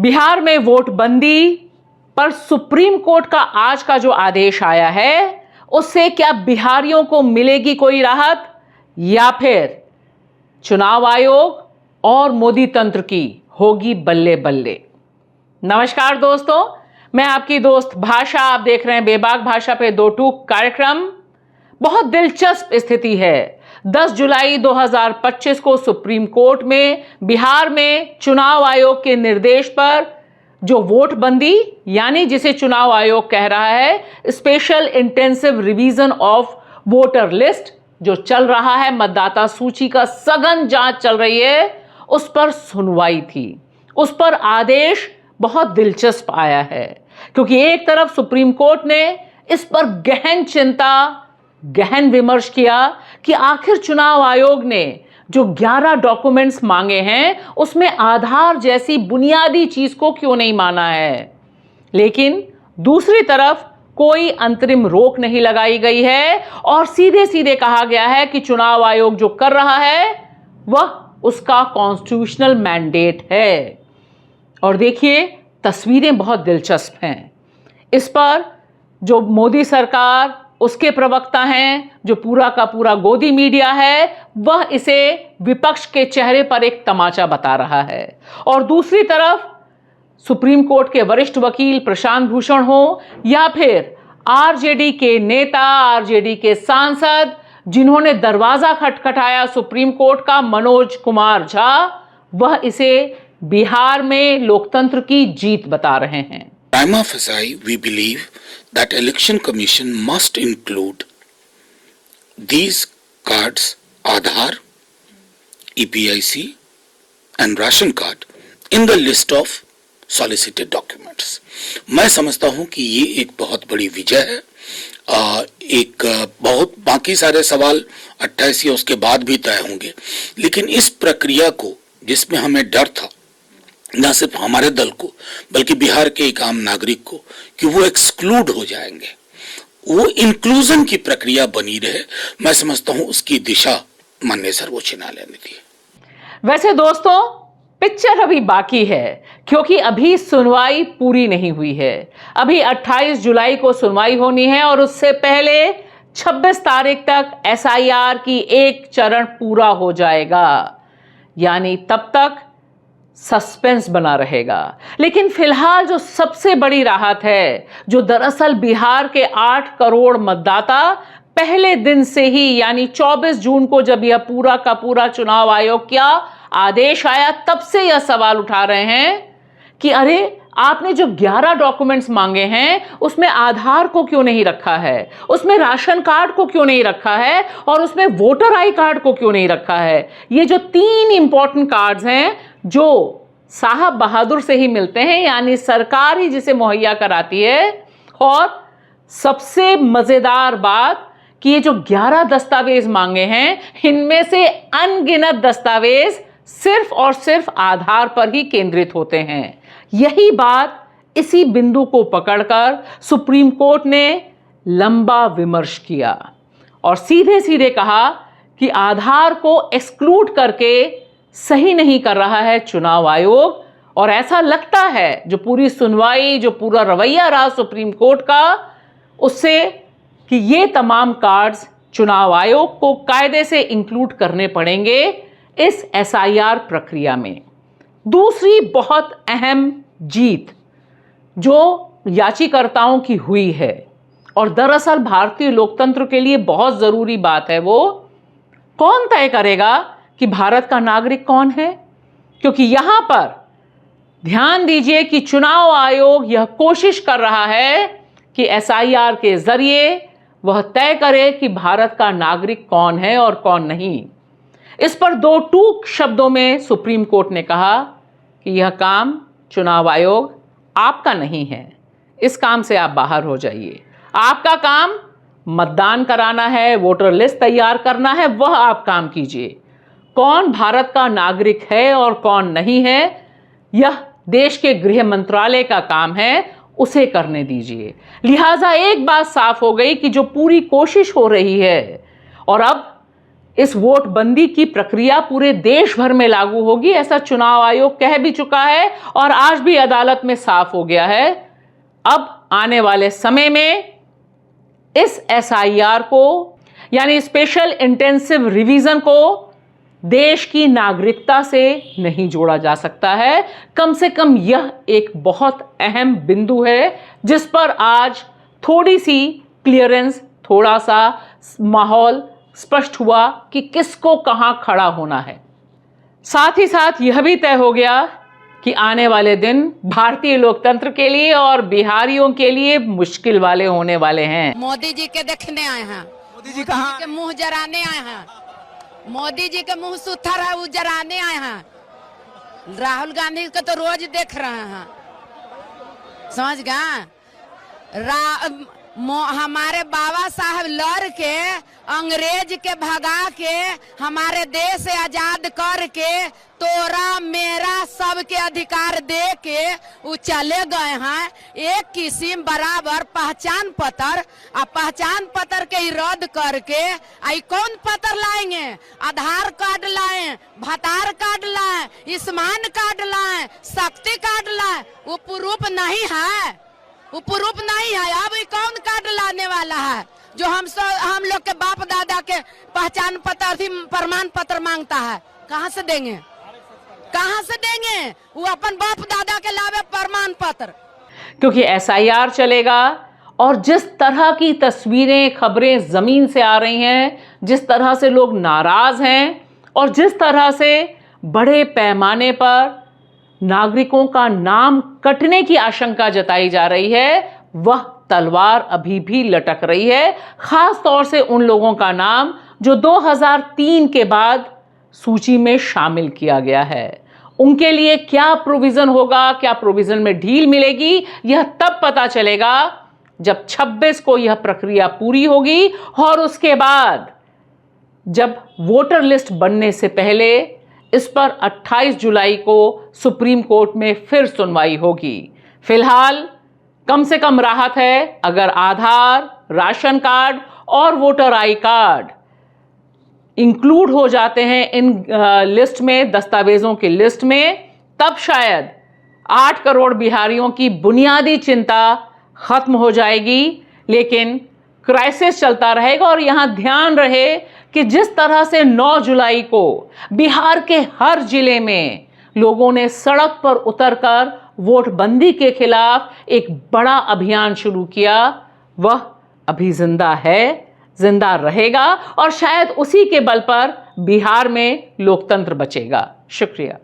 बिहार में वोटबंदी पर supreme court का आज का जो आदेश आया है उससे क्या बिहारियों को मिलेगी कोई राहत या फिर चुनाव आयोग और मोदी तंत्र की होगी बल्ले बल्ले। नमस्कार दोस्तों, मैं आपकी दोस्त भाषा। आप देख रहे हैं बेबाक भाषा पे दो टूक कार्यक्रम। बहुत दिलचस्प स्थिति है। 10 जुलाई 2025 को सुप्रीम कोर्ट में बिहार में चुनाव आयोग के निर्देश पर जो वोटबंदी यानी जिसे चुनाव आयोग कह रहा है special intensive revision of voter list जो चल रहा है, मतदाता सूची का सघन जांच चल रही है, उस पर सुनवाई थी। उस पर आदेश बहुत दिलचस्प आया है क्योंकि एक तरफ सुप्रीम कोर्ट ने इस पर गहन चिंता, गहन विमर्श किया कि आखिर चुनाव आयोग ने जो 11 डॉक्यूमेंट्स मांगे हैं उसमें आधार जैसी बुनियादी चीज को क्यों नहीं माना है। लेकिन दूसरी तरफ कोई अंतरिम रोक नहीं लगाई गई है और सीधे सीधे कहा गया है कि चुनाव आयोग जो कर रहा है वह उसका कॉन्स्टिट्यूशनल मैंडेट है। और देखिए, तस्वीरें बहुत दिलचस्प हैं। इस पर जो मोदी सरकार, उसके प्रवक्ता हैं, जो पूरा का पूरा गोदी मीडिया है, वह इसे विपक्ष के चेहरे पर एक तमाचा बता रहा है। और दूसरी तरफ सुप्रीम कोर्ट के वरिष्ठ वकील प्रशांत भूषण हो या फिर आरजेडी के नेता, आरजेडी के सांसद जिन्होंने दरवाजा खटखटाया सुप्रीम कोर्ट का, मनोज कुमार झा, वह इसे बिहार में लोकतंत्र की जीत बता रहे हैं। Prima facie, we believe that Election Commission must include these cards, Aadhaar, EPIC and ration card in the list of solicited documents. मैं समझता हूं कि ये एक बहुत बड़ी विजय है। एक बहुत बाकी सारे सवाल 28 या उसके बाद भी तय होंगे, लेकिन इस प्रक्रिया को जिसमें हमें डर था, न सिर्फ हमारे दल को बल्कि बिहार के एक आम नागरिक को, कि वो एक्सक्लूड हो जाएंगे, वो इंक्लूजन की प्रक्रिया बनी रहे, मैं समझता हूं उसकी दिशा माननीय सर्वोच्च न्यायालय ने दी। वैसे दोस्तों, पिक्चर अभी बाकी है क्योंकि अभी सुनवाई पूरी नहीं हुई है। अभी 28 जुलाई को सुनवाई होनी है और उससे पहले 26 तारीख तक एसआईआर की एक चरण पूरा हो जाएगा, यानी तब तक सस्पेंस बना रहेगा। लेकिन फिलहाल जो सबसे बड़ी राहत है, जो दरअसल बिहार के 8 करोड़ मतदाता पहले दिन से ही यानी 24 जून को जब यह पूरा का पूरा चुनाव आयोग का आदेश आया तब से यह सवाल उठा रहे हैं कि अरे आपने जो 11 डॉक्यूमेंट्स मांगे हैं उसमें आधार को क्यों नहीं रखा है, उसमें राशन कार्ड को क्यों नहीं रखा है और उसमें वोटर आई कार्ड को क्यों नहीं रखा है। ये जो 3 इंपॉर्टेंट कार्ड्स हैं जो साहब बहादुर से ही मिलते हैं, यानी सरकार ही जिसे मुहैया कराती है। और सबसे मजेदार बात कि ये जो 11 दस्तावेज मांगे हैं इनमें से अनगिनत दस्तावेज सिर्फ और सिर्फ आधार पर ही केंद्रित होते हैं। यही बात, इसी बिंदु को पकड़कर सुप्रीम कोर्ट ने लंबा विमर्श किया और सीधे सीधे कहा कि आधार को एक्सक्लूड करके सही नहीं कर रहा है चुनाव आयोग। और ऐसा लगता है जो पूरी सुनवाई, जो पूरा रवैया रहा सुप्रीम कोर्ट का, उससे कि ये तमाम कार्ड्स चुनाव आयोग को कायदे से इंक्लूड करने पड़ेंगे इस एसआईआर प्रक्रिया में। दूसरी बहुत अहम जीत जो याचिकाकर्ताओं की हुई है और दरअसल भारतीय लोकतंत्र के लिए बहुत जरूरी बात है, वो कौन तय करेगा कि भारत का नागरिक कौन है। क्योंकि यहां पर ध्यान दीजिए कि चुनाव आयोग यह कोशिश कर रहा है कि एसआईआर के जरिए वह तय करे कि भारत का नागरिक कौन है और कौन नहीं। इस पर दो टूक शब्दों में सुप्रीम कोर्ट ने कहा कि यह काम चुनाव आयोग आपका नहीं है, इस काम से आप बाहर हो जाइए। आपका काम मतदान कराना है, वोटर लिस्ट तैयार करना है, वह आप काम कीजिए। कौन भारत का नागरिक है और कौन नहीं है, यह देश के गृह मंत्रालय का काम है, उसे करने दीजिए। लिहाजा एक बात साफ हो गई कि जो पूरी कोशिश हो रही है और अब इस वोट बंदी की प्रक्रिया पूरे देश भर में लागू होगी, ऐसा चुनाव आयोग कह भी चुका है और आज भी अदालत में साफ हो गया है। अब आने वाले समय में इस एसआईआर को यानी स्पेशल इंटेंसिव रिवीजन को देश की नागरिकता से नहीं जोड़ा जा सकता है। कम से कम यह एक बहुत अहम बिंदु है जिस पर आज थोड़ी सी क्लियरेंस, थोड़ा सा माहौल स्पष्ट हुआ कि किसको कहां खड़ा होना है। साथ ही साथ यह भी तय हो गया कि आने वाले दिन भारतीय लोकतंत्र के लिए और बिहारियों के लिए मुश्किल वाले होने वाले हैं। मोदी जी के देखने आए हैं। मोदी जी कहाँ के मुंह जराने आए हैं। मोदी जी के मुंह सुथर है, वो जराने आए हैं। राहुल गांधी को तो रोज देख रहे हैं, समझ गए। हमारे बाबा साहब लड़ के अंग्रेज के भगा के हमारे देश आजाद करके तोरा मेरा सबके अधिकार दे के वो चले गए हैं। एक किस्म बराबर पहचान पत्र के रद्द करके आई कौन पत्र लाएंगे? आधार कार्ड लाए, भतार कार्ड लाए, आयुष्मान कार्ड लाए, शक्ति कार्ड लाए, वो प्रूफ नहीं है, वो प्रूफ नहीं है। अब कौन कार्ड लाने वाला है जो हम लोग के बाप दादा के पहचान पत्र प्रमाण पत्र मांगता है? कहाँ से देंगे? कहाँ से देंगे? वो अपन बाप दादा के लावे प्रमाण पत्र। क्योंकि एसआईआर चलेगा और जिस तरह की तस्वीरें, खबरें जमीन से आ रही हैं, जिस तरह से लोग नाराज हैं और जिस तरह से बड़े पैमाने पर नागरिकों का नाम कटने की आशंका जताई जा रही है, वह तलवार अभी भी लटक रही है। खास तौर से उन लोगों का नाम जो 2003 के बाद सूची में शामिल किया गया है। उनके लिए क्या प्रोविजन होगा, क्या प्रोविजन में ढील मिलेगी, यह तब पता चलेगा जब 26 को यह प्रक्रिया पूरी होगी और उसके बाद जब वोटर लिस्ट बनने से पहले इस पर 28 जुलाई को सुप्रीम कोर्ट में फिर सुनवाई होगी। फिलहाल कम से कम राहत है अगर आधार, राशन कार्ड और वोटर आई कार्ड इंक्लूड हो जाते हैं इन लिस्ट में, दस्तावेजों की लिस्ट में, तब शायद 8 करोड़ बिहारियों की बुनियादी चिंता खत्म हो जाएगी। लेकिन क्राइसिस चलता रहेगा और यहां ध्यान रहे कि जिस तरह से 9 जुलाई को बिहार के हर जिले में लोगों ने सड़क पर उतरकर वोट बंदी के खिलाफ एक बड़ा अभियान शुरू किया, वह अभी जिंदा है, जिंदा रहेगा और शायद उसी के बल पर बिहार में लोकतंत्र बचेगा। शुक्रिया।